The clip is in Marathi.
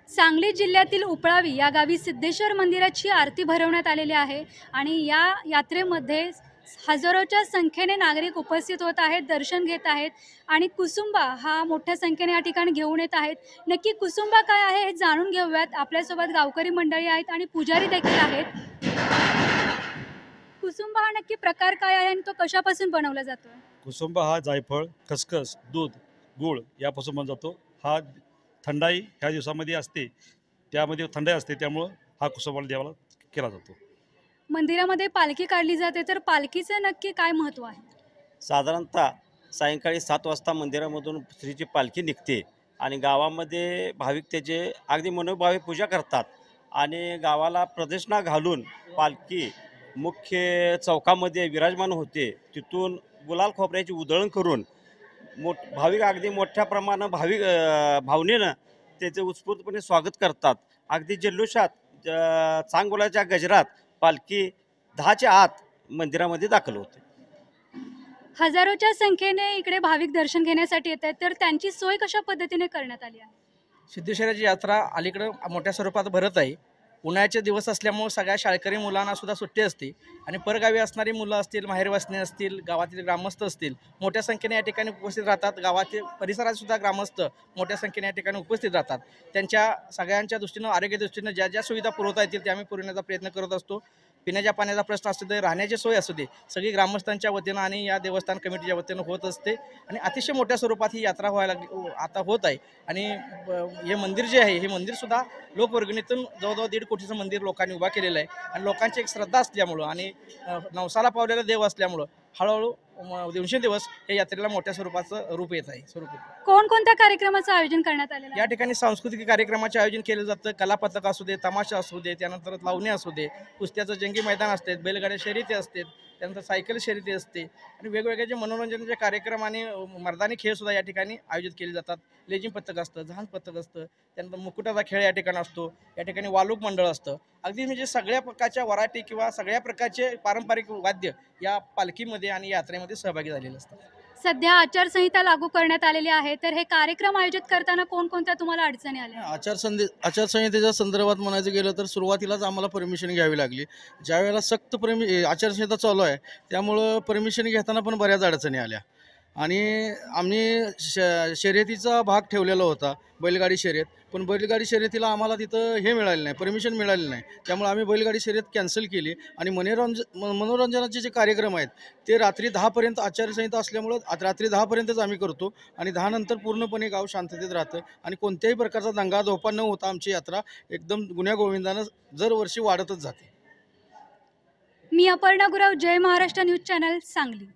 सांगली जिल्ह्यातील उपळावी या गावी सिद्धेश्वर मंदिराची आरती भरवण्यात आलेली आहे आणि या यात्रेमध्ये हजारोच्या संख्येने नागरिक उपस्थित होत आहेत, दर्शन घेत आहेत आणि कुसुंबा हा मोठ्या संख्येने या ठिकाणी घेऊन येत आहेत। नक्की कुसुंबा काय आहे हे जाणून घेऊयात। आपल्यासोबत गावकरी मंडळी आहेत आणि पुजारी देखील आहेत। कुसुंबा हा नक्की प्रकार काय आहे आणि तो कशापासून बनवला जातो? कुसुंबा हा जायफळ, खसखस, दूध, गूळ यापासून बनला जातो। हा थंडाई ह्या दिवसामध्ये असते, त्यामध्ये थंडाई असते, त्यामुळं हा कुसुंबा देवाला केला जातो। मंदिरामध्ये पालखी काढली जाते, तर पालखीचं नक्की काय महत्त्व आहे? साधारणतः सायंकाळी 7 वाजता मंदिरामधून श्रीची पालखी निघते आणि गावामध्ये भाविक त्याचे अगदी मनोभावे पूजा करतात आणि गावाला प्रदक्षिणा घालून पालखी मुख्य चौकामध्ये विराजमान होते। तिथून गुलाल खोबऱ्याची उधळण करून भाविक अगदी मोठ्या प्रमाणात भावनेनं त्याचे उत्स्फूर्तपणे स्वागत करतात। अगदी जल्लोषात चांगोलाच्या गजरात पालखी 10च्या आत मंदिरामध्ये दाखल होते। हजारोच्या संख्येने इकडे भाविक दर्शन घेण्यासाठी येत आहेत, तर त्यांची सोय कशा पद्धतीने करण्यात आली आहे? सिद्धेश्वराची यात्रा अलीकडं मोठ्या स्वरूपात भरत आहे। उन्हाळ्याचे दिवस असल्यामुळे सगळ्या शाळकरी मुलांना सुद्धा सुट्टी असते आणि परगावी असणारी मुलं असतील, माहेरवासनी असतील, गावातील ग्रामस्थ असतील, मोठ्या संख्येने या ठिकाणी उपस्थित राहतात। गावातील परिसरात सुद्धा ग्रामस्थ मोठ्या संख्येने या ठिकाणी उपस्थित राहतात। त्यांच्या सगळ्यांच्या दृष्टीनं, आरोग्य दृष्टीनं ज्या ज्या सुविधा पुरवता येतील त्या आम्ही पुरवण्याचा प्रयत्न करत असतो। पिण्याच्या पाण्याचा प्रश्न असू दे, राहण्याची सोय असू दे, सगळी ग्रामस्थांच्या वतीनं आणि या देवस्थान कमिटीच्या वतीनं होत असते आणि अतिशय मोठ्या स्वरूपात ही यात्रा आता होत आहे। आणि हे मंदिर जे आहे, हे मंदिरसुद्धा लोकवर्गणीतून जवळजवळ 1.5 कोटीचं मंदिर लोकांनी उभा केलेलं आहे आणि लोकांची एक श्रद्धा असल्यामुळं आणि नवसाला पावलेला देव असल्यामुळं हळूहळू दिवसेंदिवस हे यात्रेला मोठ्या स्वरूपाचं रूप येत आहे। कोणकोणत्या कार्यक्रमाचं आयोजन करण्यात आलेलं आहे? या ठिकाणी सांस्कृतिक कार्यक्रमाचे आयोजन केलं जातं। कलापथक असू दे, तमाशा असू दे, त्यानंतर लावणी असू दे, कुस्त्याचं जंगी मैदान असते, बैलगाड्या शर्यती असतात, त्यानंतर सायकल शर्यती असते आणि वेगवेगळे जे मनोरंजनाचे कार्यक्रम आणि मर्दानी खेळ सुद्धा या ठिकाणी आयोजित केले जातात। लेझिम पथक असतं, जहाज पथक असतं, त्यानंतर मुकुटाचा खेळ या ठिकाणी असतो, या ठिकाणी वालूक मंडळ असतं। अगदी म्हणजे सगळ्या प्रकारच्या वराठी किंवा सगळ्या प्रकारचे पारंपरिक वाद्य या पालखीमध्ये आणि यात्रेमध्ये सहभागी झालेले असतात। सध्या आचारसंहिता लागू करण्यात आलेली आहे, तर हे कार्यक्रम आयोजित करताना कोणकोणत्या तुम्हाला अडचणी आल्या? आचारसंहितेच्या संदर्भात म्हणायचं गेलं तर सुरुवातीलाच आम्हाला परमिशन घ्यावी लागली। ज्यावेळेला सक्त आचारसंहिता चालू आहे, त्यामुळं परमिशन घेताना पण बऱ्याच अडचणी आल्या आणि आम्ही शर्यतीचा भाग ठेवलेला होता, बैलगाडी शर्यत, पण बैलगाडी शर्यतीला आम्हाला तिथं हे मिळालं नाही, परमिशन मिळाली नाही। त्यामुळे आम्ही बैलगाडी शर्यत कॅन्सल केली आणि मनोरंजनाचे जे कार्यक्रम आहेत ते रात्री 10पर्यंत आचारसंहिता असल्यामुळं रात्री 10पर्यंतच आम्ही करतो आणि 10 नंतर पूर्णपणे गाव शांततेत राहतं आणि कोणत्याही प्रकारचा दंगा धोपा न होता आमची यात्रा एकदम गुण्यागोविंदानं दरवर्षी वाढतच जाते। मी अपर्णा गुरव, जय महाराष्ट्र न्यूज चॅनल, सांगली।